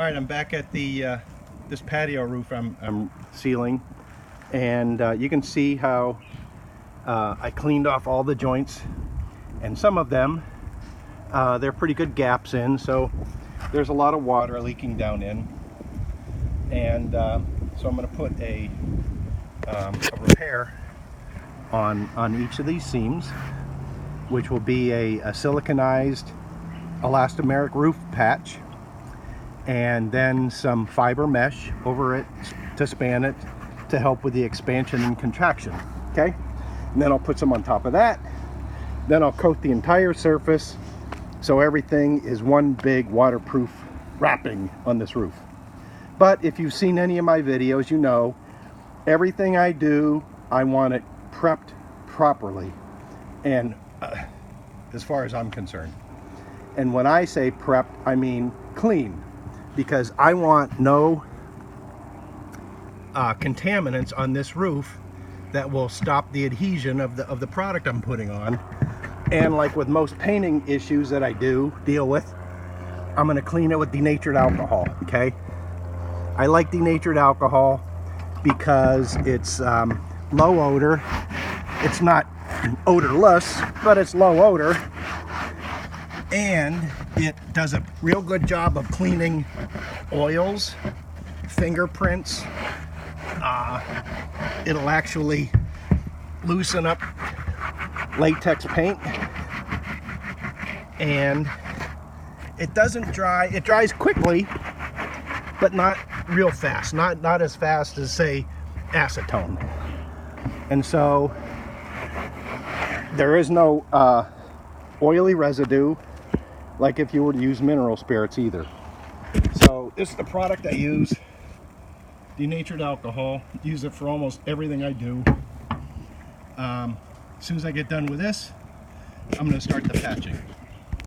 Alright, I'm back at the this patio roof I'm sealing, and you can see how I cleaned off all the joints, and some of them they're pretty good gaps in, so there's a lot of water leaking down in, and so I'm going to put a repair on each of these seams, which will be a siliconized elastomeric roof patch, and then some fiber mesh over it to span it to help with the expansion and contraction. Okay, and then I'll put some on top of that. Then I'll coat the entire surface so everything is one big waterproof wrapping on this roof. But if you've seen any of my videos, you know everything I do, I want it prepped properly, and as far as I'm concerned. And when I say prepped, I mean clean, because I want no contaminants on this roof that will stop the adhesion of the product I'm putting on. And like with most painting issues that I deal with, I'm going to clean it with denatured alcohol. Okay, I like denatured alcohol because it's low odor. It's not odorless, but it's low odor, and it does a real good job of cleaning oils, fingerprints. It'll actually loosen up latex paint, and it doesn't dry. It dries quickly, but not real fast. Not as fast as, say, acetone. And so there is no oily residue like if you were to use mineral spirits either. So this is the product I use, denatured alcohol. Use it for almost everything I do. As soon as I get done with this, I'm going to start the patching.